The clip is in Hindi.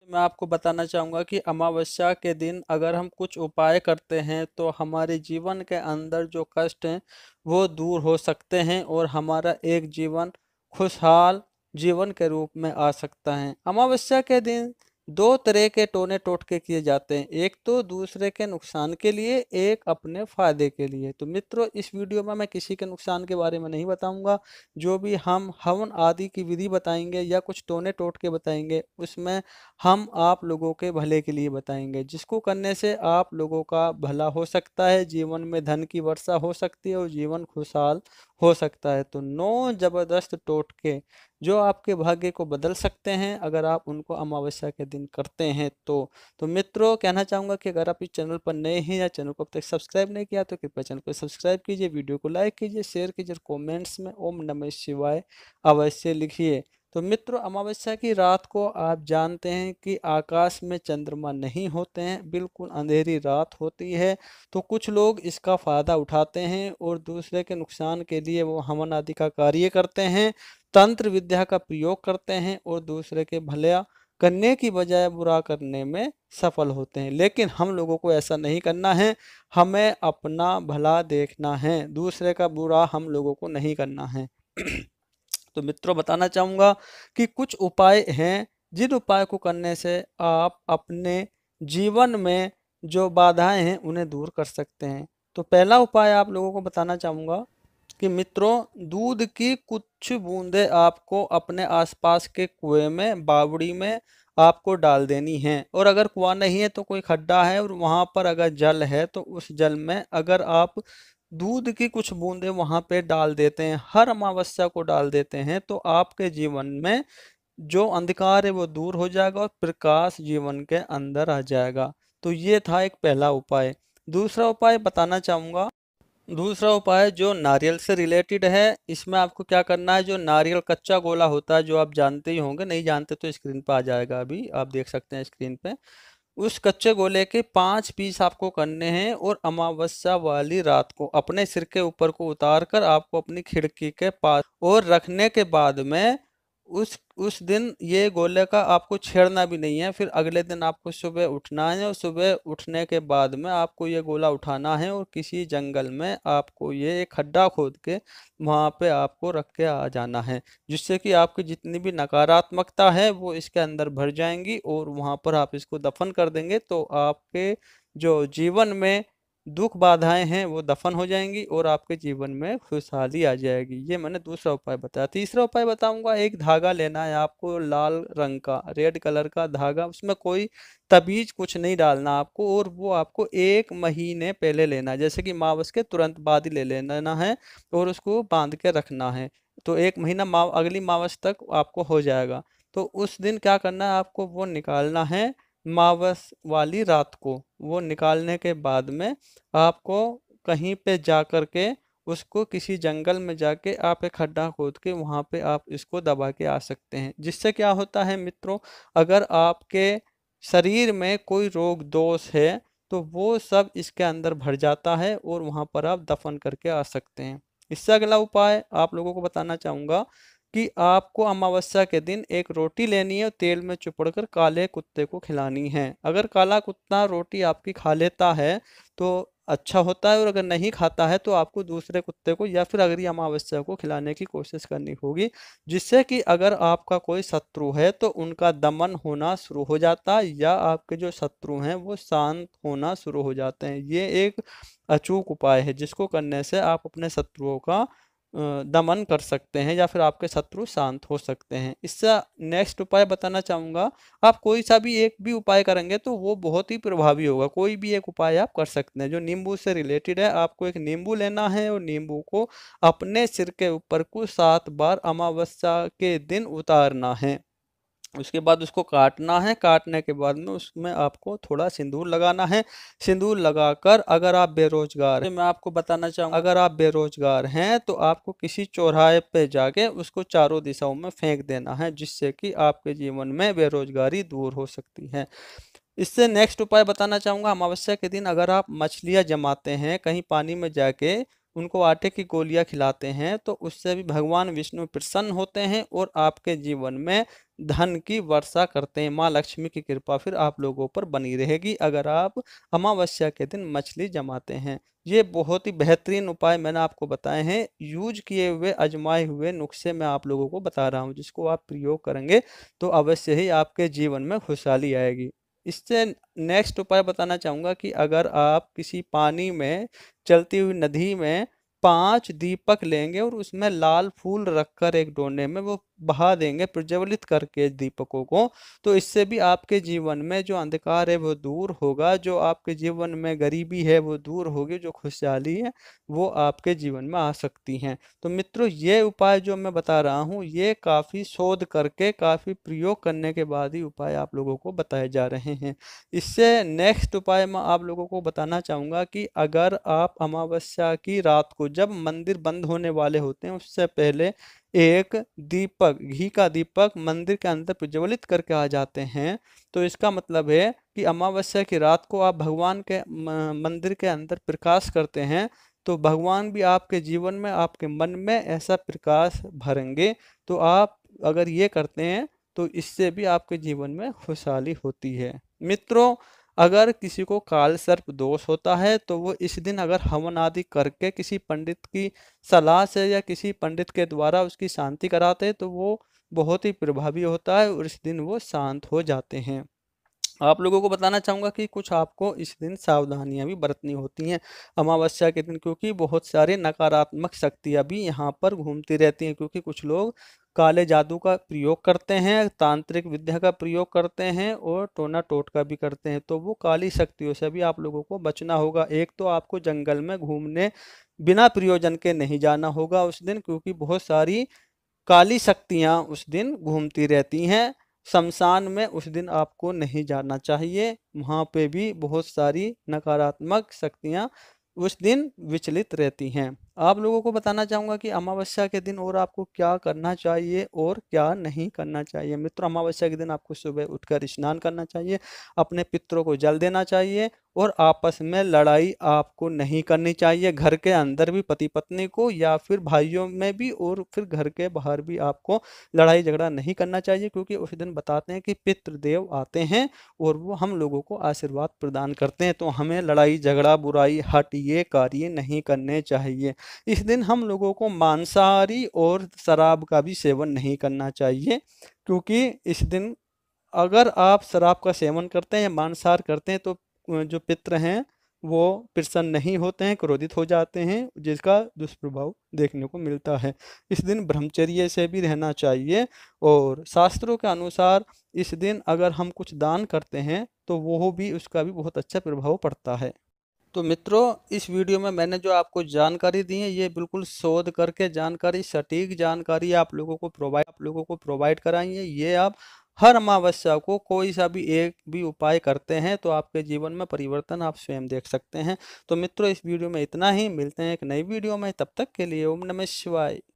मैं आपको बताना चाहूँगा कि अमावस्या के दिन अगर हम कुछ उपाय करते हैं तो हमारे जीवन के अंदर जो कष्ट हैं वो दूर हो सकते हैं और हमारा एक जीवन खुशहाल जीवन के रूप में आ सकता है। अमावस्या के दिन दो तरह के टोने टोटके किए जाते हैं, एक तो दूसरे के नुकसान के लिए, एक अपने फायदे के लिए। तो मित्रों, इस वीडियो में मैं किसी के नुकसान के बारे में नहीं बताऊंगा। जो भी हम हवन आदि की विधि बताएंगे या कुछ टोने टोटके बताएंगे उसमें हम आप लोगों के भले के लिए बताएंगे, जिसको करने से आप लोगों का भला हो सकता है, जीवन में धन की वर्षा हो सकती है और जीवन खुशहाल हो सकता है। तो 9 जबरदस्त टोटके जो आपके भाग्य को बदल सकते हैं अगर आप उनको अमावस्या के दिन करते हैं तो मित्रों, कहना चाहूँगा कि अगर आप इस चैनल पर नए हैं या चैनल को अब तक सब्सक्राइब नहीं किया तो कृपया चैनल को सब्सक्राइब कीजिए, वीडियो को लाइक कीजिए, शेयर कीजिए, कमेंट्स में ओम नमः शिवाय अवश्य लिखिए। तो मित्रों, अमावस्या की रात को आप जानते हैं कि आकाश में चंद्रमा नहीं होते हैं, बिल्कुल अंधेरी रात होती है। तो कुछ लोग इसका फायदा उठाते हैं और दूसरे के नुकसान के लिए वो हवन आदि का कार्य करते हैं, तंत्र विद्या का प्रयोग करते हैं और दूसरे के भला करने की बजाय बुरा करने में सफल होते हैं। लेकिन हम लोगों को ऐसा नहीं करना है, हमें अपना भला देखना है, दूसरे का बुरा हम लोगों को नहीं करना है। तो मित्रों, बताना चाहूँगा कि कुछ उपाय हैं जिन उपाय को करने से आप अपने जीवन में जो बाधाएं हैं उन्हें दूर कर सकते हैं। तो पहला उपाय आप लोगों को बताना चाहूँगा कि मित्रों, दूध की कुछ बूंदें आपको अपने आसपास के कुएं में, बावड़ी में आपको डाल देनी है। और अगर कुआं नहीं है तो कोई खड्डा है और वहां पर अगर जल है तो उस जल में अगर आप दूध की कुछ बूंदें वहां पे डाल देते हैं, हर अमावस्या को डाल देते हैं, तो आपके जीवन में जो अंधकार है वो दूर हो जाएगा और प्रकाश जीवन के अंदर आ जाएगा। तो ये था एक पहला उपाय। दूसरा उपाय बताना चाहूंगा, दूसरा उपाय जो नारियल से रिलेटेड है। इसमें आपको क्या करना है, जो नारियल कच्चा गोला होता है जो आप जानते ही होंगे, नहीं जानते तो स्क्रीन पर आ जाएगा, अभी आप देख सकते हैं स्क्रीन पे। उस कच्चे गोले के 5 पीस आपको करने हैं और अमावस्या वाली रात को अपने सिर के ऊपर को उतार कर आपको अपनी खिड़की के पास और रखने के बाद में उस दिन ये गोले का आपको छेड़ना भी नहीं है। फिर अगले दिन आपको सुबह उठना है और सुबह उठने के बाद में आपको ये गोला उठाना है और किसी जंगल में आपको ये एक खड्डा खोद के वहां पे आपको रख के आ जाना है, जिससे कि आपकी जितनी भी नकारात्मकता है वो इसके अंदर भर जाएंगी और वहां पर आप इसको दफन कर देंगे तो आपके जो जीवन में दुख बाधाएं हैं वो दफन हो जाएंगी और आपके जीवन में खुशहाली आ जाएगी। ये मैंने दूसरा उपाय बताया। तीसरा उपाय बताऊंगा, एक धागा लेना है आपको, लाल रंग का, रेड कलर का धागा, उसमें कोई तबीज कुछ नहीं डालना आपको और वो आपको 1 महीने पहले लेना है, जैसे कि मावस के तुरंत बाद ही ले लेना है और उसको बांध के रखना है। तो 1 महीना अगली मावस तक आपको हो जाएगा। तो उस दिन क्या करना है, आपको वो निकालना है मावस वाली रात को। वो निकालने के बाद में आपको कहीं पे जा कर के उसको किसी जंगल में जाके आप एक खड्डा खोद के वहां पे आप इसको दबा के आ सकते हैं। जिससे क्या होता है मित्रों, अगर आपके शरीर में कोई रोग दोष है तो वो सब इसके अंदर भर जाता है और वहां पर आप दफन करके आ सकते हैं। इससे अगला उपाय आप लोगों को बताना चाहूंगा कि आपको अमावस्या के दिन एक रोटी लेनी है और तेल में चुपड़कर काले कुत्ते को खिलानी है। अगर काला कुत्ता रोटी आपकी खा लेता है तो अच्छा होता है और अगर नहीं खाता है तो आपको दूसरे कुत्ते को या फिर अगली अमावस्या को खिलाने की कोशिश करनी होगी, जिससे कि अगर आपका कोई शत्रु है तो उनका दमन होना शुरू हो जाता है या आपके जो शत्रु हैं वो शांत होना शुरू हो जाते हैं। ये एक अचूक उपाय है जिसको करने से आप अपने शत्रुओं का दमन कर सकते हैं या फिर आपके शत्रु शांत हो सकते हैं। इससे नेक्स्ट उपाय बताना चाहूंगा, आप कोई सा भी एक भी उपाय करेंगे तो वो बहुत ही प्रभावी होगा। कोई भी एक उपाय आप कर सकते हैं जो नींबू से रिलेटेड है। आपको एक नींबू लेना है और नींबू को अपने सिर के ऊपर को 7 बार अमावस्या के दिन उतारना है। उसके बाद उसको काटना है, काटने के बाद में उसमें आपको थोड़ा सिंदूर लगाना है। सिंदूर लगाकर अगर आप बेरोजगार हैं, मैं आपको बताना चाहूँगा, अगर आप बेरोजगार हैं तो आपको किसी चौराहे पे जाके उसको चारों दिशाओं में फेंक देना है, जिससे कि आपके जीवन में बेरोजगारी दूर हो सकती है। इससे नेक्स्ट उपाय बताना चाहूँगा, अमावस्या के दिन अगर आप मछलियाँ जमाते हैं कहीं पानी में जाके उनको आटे की गोलियां खिलाते हैं तो उससे भी भगवान विष्णु प्रसन्न होते हैं और आपके जीवन में धन की वर्षा करते हैं। माँ लक्ष्मी की कृपा फिर आप लोगों पर बनी रहेगी अगर आप अमावस्या के दिन मछली जमाते हैं। ये बहुत ही बेहतरीन उपाय मैंने आपको बताए हैं, यूज किए हुए आजमाए हुए नुस्खे मैं आप लोगों को बता रहा हूँ, जिसको आप प्रयोग करेंगे तो अवश्य ही आपके जीवन में खुशहाली आएगी। इससे नेक्स्ट उपाय बताना चाहूँगा कि अगर आप किसी पानी में, चलती हुई नदी में 5 दीपक लेंगे और उसमें लाल फूल रखकर एक डोने में वो बहा देंगे, प्रज्वलित करके दीपकों को, तो इससे भी आपके जीवन में जो अंधकार है वो दूर होगा, जो आपके जीवन में गरीबी है वो दूर होगी, जो खुशहाली है वो आपके जीवन में आ सकती हैं। तो मित्रों, ये उपाय जो मैं बता रहा हूँ ये काफ़ी शोध करके, काफ़ी प्रयोग करने के बाद ही उपाय आप लोगों को बताए जा रहे हैं। इससे नेक्स्ट उपाय मैं आप लोगों को बताना चाहूँगा कि अगर आप अमावस्या की रात को, जब मंदिर बंद होने वाले होते हैं उससे पहले, एक दीपक, घी का दीपक मंदिर के अंदर प्रज्वलित करके आ जाते हैं, तो इसका मतलब है कि अमावस्या की रात को आप भगवान के मंदिर के अंदर प्रकाश करते हैं, तो भगवान भी आपके जीवन में, आपके मन में ऐसा प्रकाश भरेंगे। तो आप अगर ये करते हैं तो इससे भी आपके जीवन में खुशहाली होती है। मित्रों, अगर किसी को काल सर्प दोष होता है तो वो इस दिन अगर हवन आदि करके किसी पंडित की सलाह से या किसी पंडित के द्वारा उसकी शांति कराते हैं तो वो बहुत ही प्रभावी होता है और इस दिन वो शांत हो जाते हैं। आप लोगों को बताना चाहूँगा कि कुछ आपको इस दिन सावधानियां भी बरतनी होती हैं अमावस्या के दिन, क्योंकि बहुत सारी नकारात्मक शक्तियां भी यहाँ पर घूमती रहती हैं, क्योंकि कुछ लोग काले जादू का प्रयोग करते हैं, तांत्रिक विद्या का प्रयोग करते हैं और टोना टोटका भी करते हैं, तो वो काली शक्तियों से भी आप लोगों को बचना होगा। एक तो आपको जंगल में घूमने बिना प्रयोजन के नहीं जाना होगा उस दिन, क्योंकि बहुत सारी काली शक्तियाँ उस दिन घूमती रहती हैं। शमशान में उस दिन आपको नहीं जाना चाहिए, वहाँ पे भी बहुत सारी नकारात्मक शक्तियाँ उस दिन विचलित रहती हैं। आप लोगों को बताना चाहूँगा कि अमावस्या के दिन और आपको क्या करना चाहिए और क्या नहीं करना चाहिए। मित्रों, अमावस्या के दिन आपको सुबह उठकर स्नान करना चाहिए, अपने पितरों को जल देना चाहिए और आपस में लड़ाई आपको नहीं करनी चाहिए। घर के अंदर भी पति पत्नी को या फिर भाइयों में भी और फिर घर के बाहर भी आपको लड़ाई झगड़ा नहीं करना चाहिए, क्योंकि उस दिन बताते हैं कि पितृदेव आते हैं और वो हम लोगों को आशीर्वाद प्रदान करते हैं, तो हमें लड़ाई झगड़ा, बुराई, हट ये कार्य नहीं करने चाहिए। इस दिन हम लोगों को मांसाहारी और शराब का भी सेवन नहीं करना चाहिए, क्योंकि इस दिन अगर आप शराब का सेवन करते हैं या मांसाहार करते हैं तो जो पितृ हैं वो प्रसन्न नहीं होते हैं, क्रोधित हो जाते हैं, जिसका दुष्प्रभाव देखने को मिलता है। इस दिन ब्रह्मचर्य से भी रहना चाहिए और शास्त्रों के अनुसार इस दिन अगर हम कुछ दान करते हैं तो वो भी, उसका भी बहुत अच्छा प्रभाव पड़ता है। तो मित्रों, इस वीडियो में मैंने जो आपको जानकारी दी है ये बिल्कुल शोध करके जानकारी, सटीक जानकारी आप लोगों को प्रोवाइड कराई है। ये आप हर अमावस्या को कोई सा भी एक भी उपाय करते हैं तो आपके जीवन में परिवर्तन आप स्वयं देख सकते हैं। तो मित्रों, इस वीडियो में इतना ही, मिलते हैं एक नई वीडियो में, तब तक के लिए ओम नमः शिवाय।